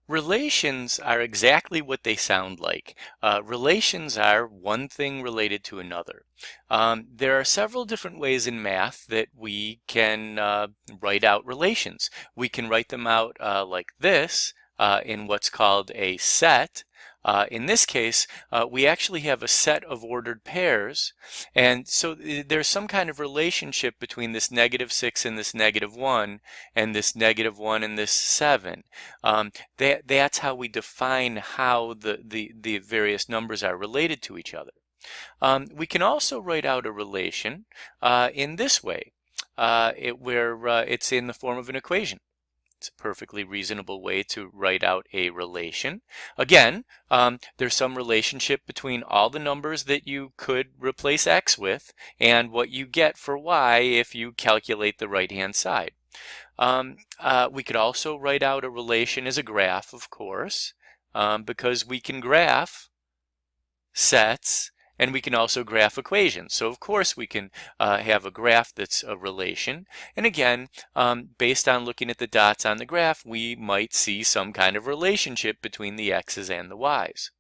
Relations are exactly what they sound like. Relations are one thing related to another. There are several different ways in math that we can write out relations. We can write them out like this in what's called a set. In this case, we actually have a set of ordered pairs, and so there's some kind of relationship between this -6 and this -1, and this -1 and this 7. That's how we define how the various numbers are related to each other. We can also write out a relation in this way, where it's in the form of an equation. It's a perfectly reasonable way to write out a relation. Again, there's some relationship between all the numbers that you could replace x with and what you get for y if you calculate the right-hand side. We could also write out a relation as a graph, of course, because we can graph sets and we can also graph equations. So of course we can have a graph that's a relation. And again, based on looking at the dots on the graph, we might see some kind of relationship between the x's and the y's.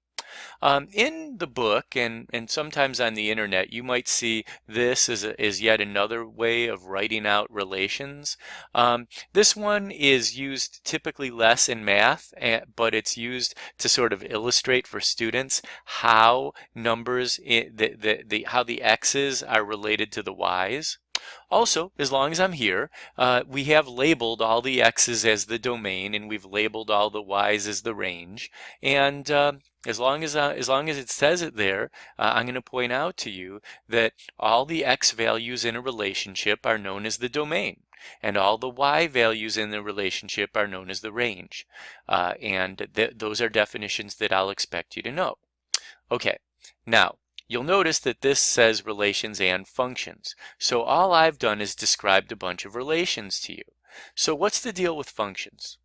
In the book and sometimes on the internet, you might see this as yet another way of writing out relations. This one is used typically less in math, but it's used to sort of illustrate for students how numbers, how the x's are related to the y's. Also, as long as I'm here, we have labeled all the x's as the domain and we've labeled all the y's as the range. And as long as it says it there, I'm going to point out to you that all the x values in a relationship are known as the domain, and all the y values in the relationship are known as the range. Those are definitions that I'll expect you to know. Okay, now you'll notice that this says relations and functions. So all I've done is described a bunch of relations to you. So what's the deal with functions?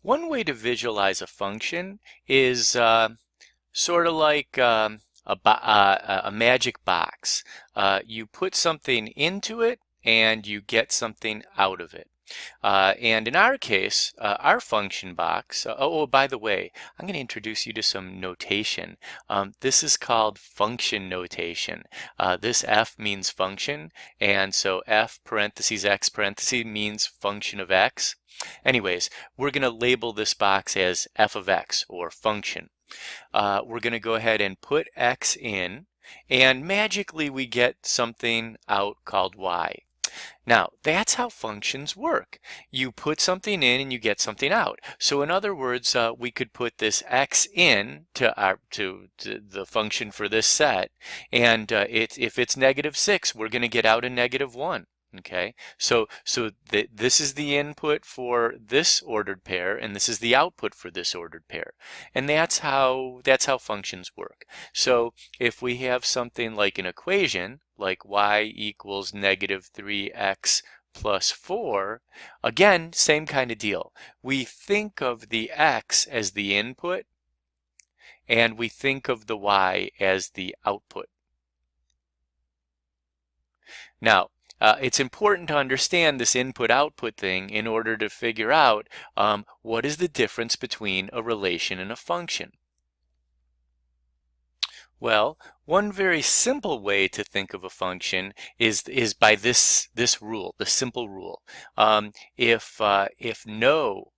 One way to visualize a function is sort of like a magic box. You put something into it and you get something out of it. And in our case, our function box, by the way, I'm going to introduce you to some notation. This is called function notation. This F means function, and so F parentheses X parentheses means function of X. Anyways, we're going to label this box as f of x, or function. We're going to go ahead and put x in, and magically we get something out called y. Now, that's how functions work. You put something in and you get something out. So in other words, we could put this x in to the function for this set, and if it's -6, we're going to get out a -1. Okay, so this is the input for this ordered pair, and this is the output for this ordered pair, and that's how functions work. So if we have something like an equation, like y equals -3x plus 4, again, same kind of deal. We think of the x as the input, and we think of the y as the output. Now, it's important to understand this input-output thing in order to figure out what is the difference between a relation and a function. Well, one very simple way to think of a function is by this rule, the simple rule. If no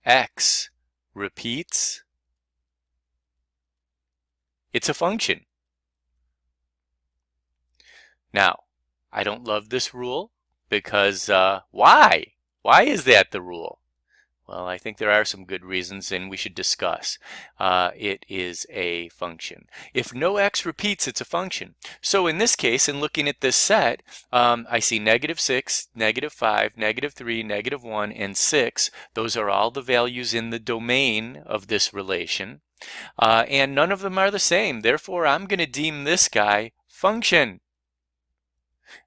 x repeats, it's a function. Now, I don't love this rule because why? Why is that the rule? Well, I think there are some good reasons, and we should discuss. It is a function. If no x repeats, it's a function. So in this case, in looking at this set, I see -6, -5, -3, -1, and 6. Those are all the values in the domain of this relation. And none of them are the same. Therefore, I'm going to deem this guy function.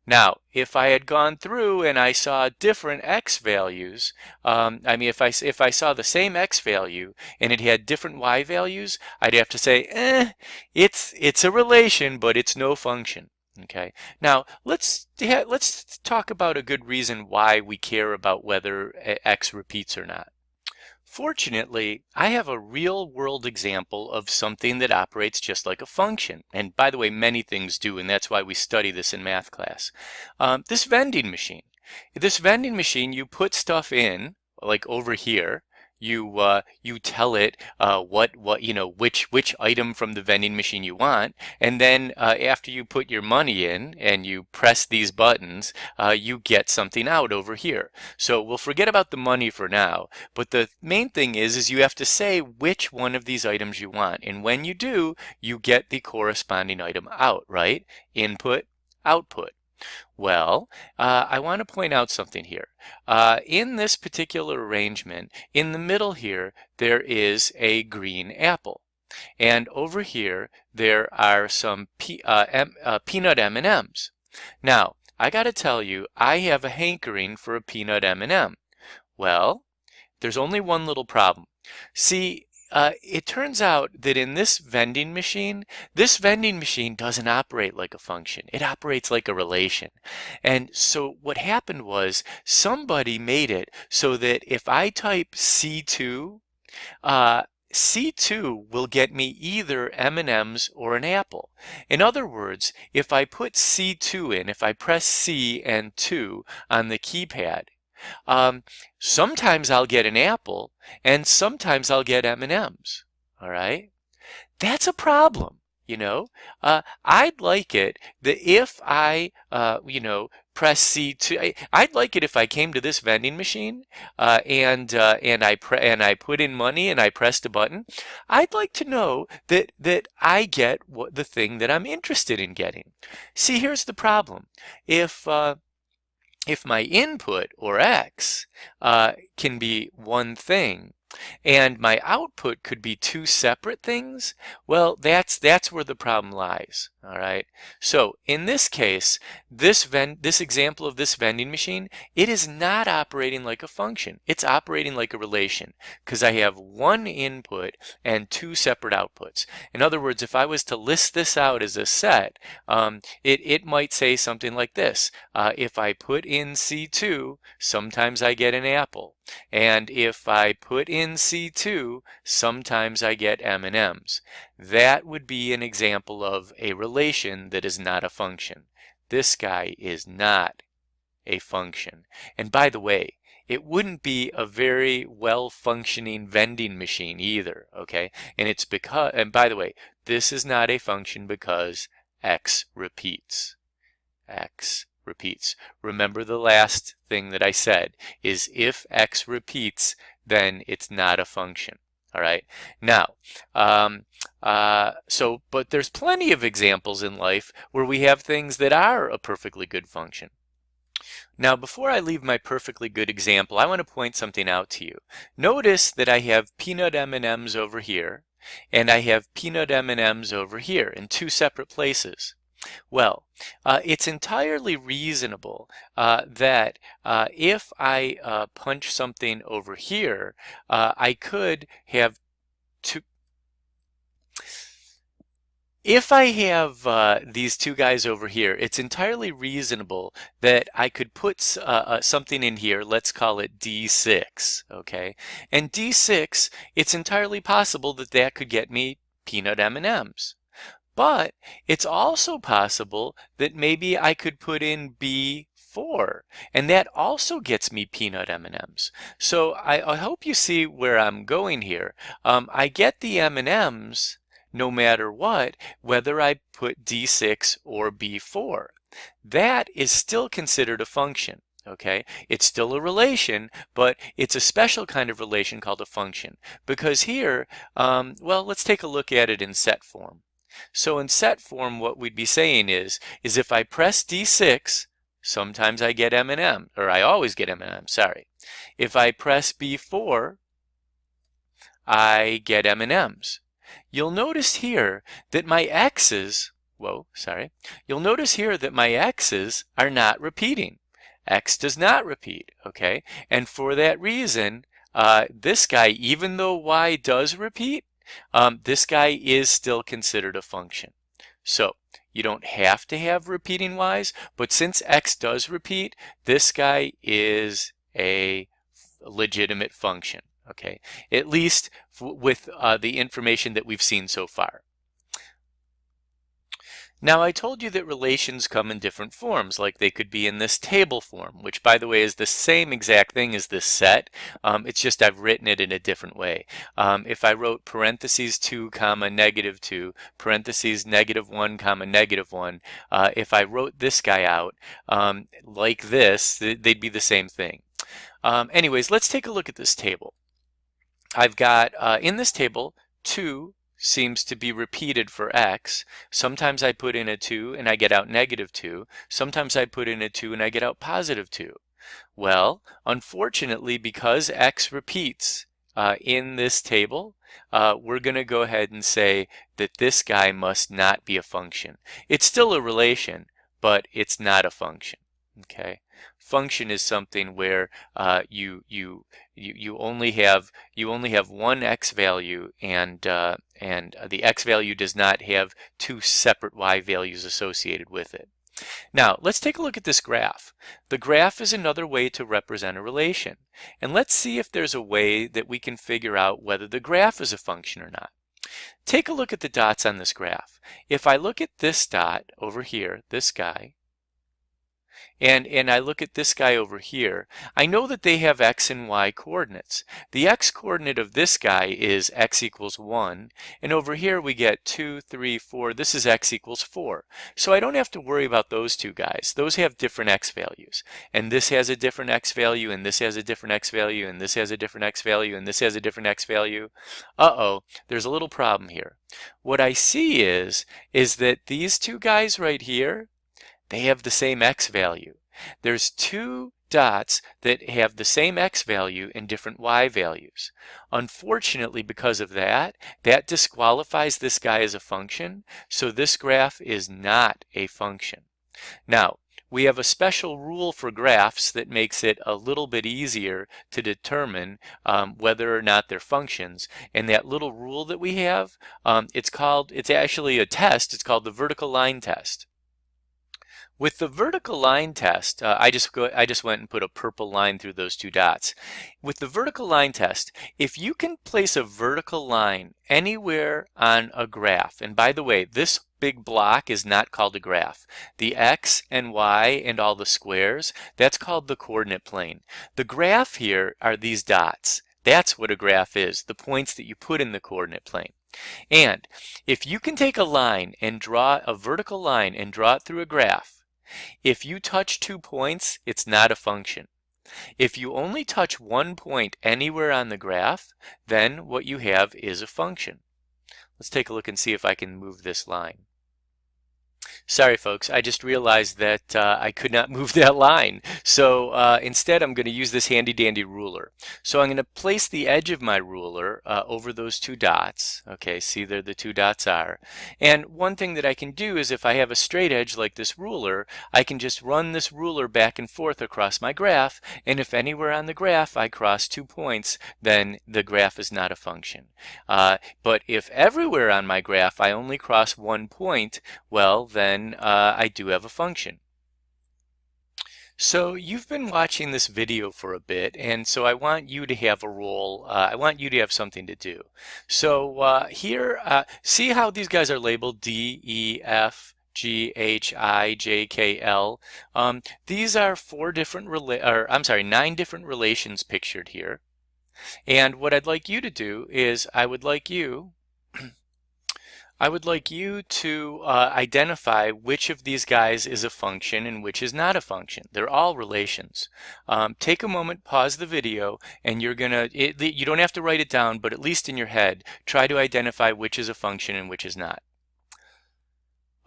Now, if I had gone through and I saw different x values, if I saw the same x value and it had different y values, I'd have to say, it's a relation, but it's no function. Okay. Now, let's talk about a good reason why we care about whether x repeats or not. Fortunately, I have a real-world example of something that operates just like a function. And by the way, many things do, and that's why we study this in math class. This vending machine. This vending machine, you put stuff in, like over here. You tell it which item from the vending machine you want, and then after you put your money in and you press these buttons, you get something out over here. So we'll forget about the money for now. But the main thing is you have to say which one of these items you want. And when you do, you get the corresponding item out, right? Input, output. Well, I want to point out something here. In this particular arrangement, in the middle here, there is a green apple. And over here, there are some peanut M&Ms. Now, I got to tell you, I have a hankering for a peanut M&M. Well, there's only one little problem. See, it turns out that in this vending machine doesn't operate like a function. It operates like a relation. And so what happened was somebody made it so that if I type C2, C2 will get me either M&Ms or an apple. In other words, if I put C2 in, if I press C and 2 on the keypad, sometimes I'll get an apple and sometimes I'll get M&Ms. All right? That's a problem, you know. I'd like it that if I, press C2. I'd like it if I came to this vending machine and I put in money and I pressed a button. I'd like to know that I get the thing that I'm interested in getting. See, here's the problem. If my input, or X, can be one thing, and my output could be two separate things, well, that's where the problem lies. All right. So in this case, this example of this vending machine, it is not operating like a function. It's operating like a relation because I have one input and two separate outputs. In other words, if I was to list this out as a set, it might say something like this. If I put in C2, sometimes I get an apple. And if I put in C2, sometimes I get M&Ms. That would be an example of a relation that is not a function. This guy is not a function. And by the way, it wouldn't be a very well-functioning vending machine either, okay? And by the way, this is not a function because X repeats. X repeats. Remember the last thing that I said is if X repeats, then it's not a function. All right. Now, but there's plenty of examples in life where we have things that are a perfectly good function. Now, before I leave my perfectly good example, I want to point something out to you. Notice that I have peanut M&Ms over here, and I have peanut M&Ms over here in two separate places. Well, it's entirely reasonable that if I punch something over here, I could have two. If I have these two guys over here, it's entirely reasonable that I could put something in here, let's call it D6, okay? And D6, it's entirely possible that that could get me peanut M&Ms. But it's also possible that maybe I could put in B4, and that also gets me peanut M&Ms. So I hope you see where I'm going here. I get the M&Ms no matter what, whether I put D6 or B4. That is still considered a function. Okay, it's still a relation, but it's a special kind of relation called a function. Because here, well, let's take a look at it in set form. So in set form, what we'd be saying is if I press D6, sometimes I get M&M, or I always get M&M, sorry. If I press B4, I get M&Ms. You'll notice here that my X's, you'll notice here that my X's are not repeating. X does not repeat, okay? And for that reason, this guy, even though Y does repeat, this guy is still considered a function. So you don't have to have repeating Y's, but since X does repeat, this guy is a legitimate function. okay, at least with the information that we've seen so far. Now, I told you that relations come in different forms, like they could be in this table form, which, by the way, is the same exact thing as this set. It's just I've written it in a different way. If I wrote parentheses 2 comma negative 2, parentheses negative 1 comma negative 1, if I wrote this guy out like this, they'd be the same thing. Anyways, let's take a look at this table. I've got in this table 2 seems to be repeated for x. Sometimes I put in a 2 and I get out negative 2. Sometimes I put in a 2 and I get out positive 2. Well, unfortunately, because x repeats in this table, we're going to go ahead and say that this guy must not be a function. It's still a relation, but it's not a function. Okay, function is something where you only have one x value, and the x value does not have two separate y values associated with it. Now, let's take a look at this graph. The graph is another way to represent a relation, and let's see if there's a way that we can figure out whether the graph is a function or not. Take a look at the dots on this graph. If I look at this dot over here, this guy, and I look at this guy over here, I know that they have x and y coordinates. The x coordinate of this guy is x equals 1, and over here we get 2, 3, 4. This is x equals 4. So I don't have to worry about those two guys. Those have different x values. And this has a different x value, and this has a different x value, and this has a different x value, and this has a different x value. Uh-oh, there's a little problem here. What I see is that these two guys right here, they have the same x value. There's two dots that have the same x value and different y values. Unfortunately, because of that disqualifies this guy as a function, so this graph is not a function. Now, we have a special rule for graphs that makes it a little bit easier to determine whether or not they're functions. And that little rule that we have, it's actually a test. It's called the vertical line test. With the vertical line test, I just went and put a purple line through those two dots. With the vertical line test, if you can place a vertical line anywhere on a graph, and by the way, this big block is not called a graph. The x and y and all the squares, that's called the coordinate plane. The graph here are these dots. That's what a graph is, the points that you put in the coordinate plane. And if you can take a line and draw a vertical line and draw it through a graph, if you touch 2 points, it's not a function. If you only touch 1 point anywhere on the graph, then what you have is a function. Let's take a look and see if I can move this line. Sorry folks, I just realized that I could not move that line. So instead I'm going to use this handy dandy ruler. So I'm going to place the edge of my ruler over those two dots. Okay, see there the two dots are. And one thing that I can do is if I have a straight edge like this ruler, I can just run this ruler back and forth across my graph, and if anywhere on the graph I cross 2 points, then the graph is not a function. But if everywhere on my graph I only cross 1 point, well then I do have a function. So you've been watching this video for a bit, and so I want you to have a role. I want you to have something to do. So here, see how these guys are labeled D, E, F, G, H, I, J, K, L. These are 9 different relations pictured here. And what I'd like you to do is I would like you to identify which of these guys is a function and which is not a function. They're all relations. Take a moment, pause the video, and you don't have to write it down, but at least in your head, try to identify which is a function and which is not.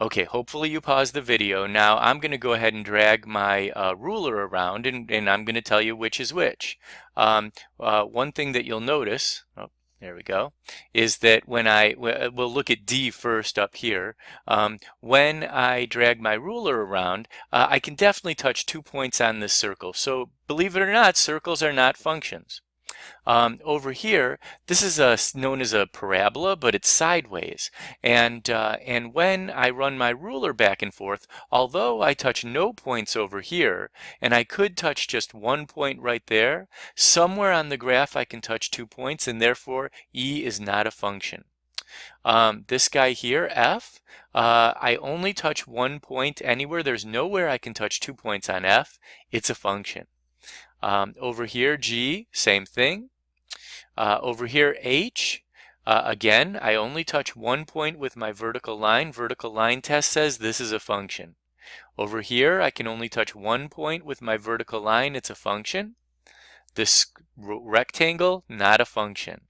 Okay, hopefully you paused the video. Now I'm going to go ahead and drag my ruler around, and I'm going to tell you which is which. One thing that you'll notice, there we go, is that we'll look at D first up here. When I drag my ruler around, I can definitely touch 2 points on this circle. So believe it or not, circles are not functions. Over here, this is known as a parabola, but it's sideways. And when I run my ruler back and forth, although I touch no points over here, and I could touch just one point right there, somewhere on the graph I can touch 2 points, and therefore E is not a function. This guy here, F, I only touch 1 point anywhere. There's nowhere I can touch 2 points on F. It's a function. Over here, G, same thing. Over here, H, again, I only touch 1 point with my vertical line. Vertical line test says this is a function. Over here, I can only touch 1 point with my vertical line. It's a function. This rectangle, not a function.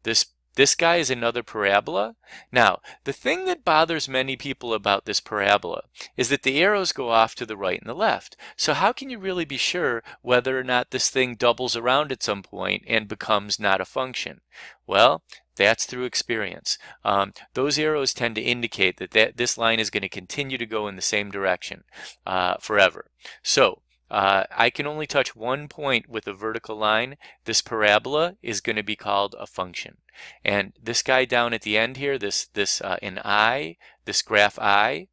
This guy is another parabola. Now, the thing that bothers many people about this parabola is that the arrows go off to the right and the left. So how can you really be sure whether or not this thing doubles around at some point and becomes not a function? Well, that's through experience. Those arrows tend to indicate that this line is going to continue to go in the same direction forever. So I can only touch 1 point with a vertical line. This parabola is going to be called a function. And this guy down at the end here, this graph I,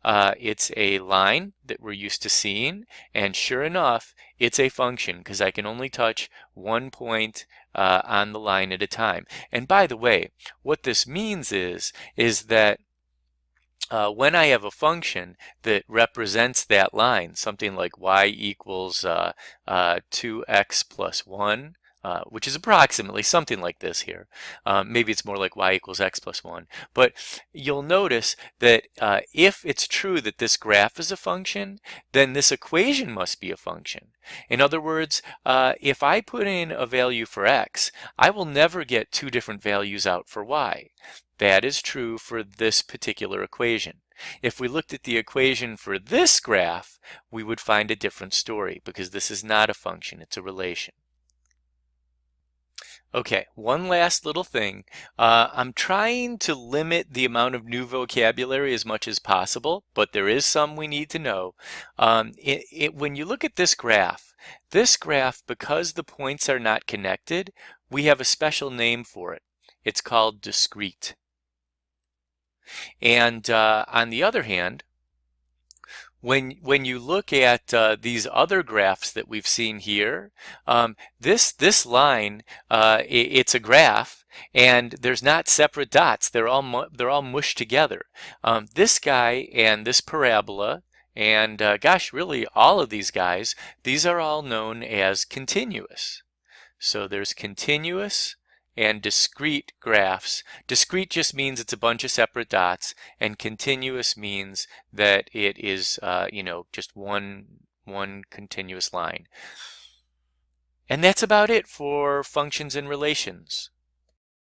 it's a line that we're used to seeing, and sure enough, it's a function because I can only touch 1 point on the line at a time. And by the way, what this means is that when I have a function that represents that line, something like y equals 2x plus 1, which is approximately something like this here. Maybe it's more like y equals x plus 1. But you'll notice that if it's true that this graph is a function, then this equation must be a function. In other words, if I put in a value for x, I will never get 2 different values out for y. That is true for this particular equation. If we looked at the equation for this graph, we would find a different story because this is not a function, it's a relation. Okay, one last little thing. I'm trying to limit the amount of new vocabulary as much as possible, but there is some we need to know. When you look at this graph, because the points are not connected, we have a special name for it. It's called discrete. And on the other hand, when you look at these other graphs that we've seen here, this line, it's a graph, and there's not separate dots. They're all mushed together. This guy and this parabola, and gosh, really all of these guys, these are all known as continuous. So there's continuous and discrete graphs. Discrete just means it's a bunch of separate dots, and continuous means that it is, just one continuous line. And that's about it for functions and relations.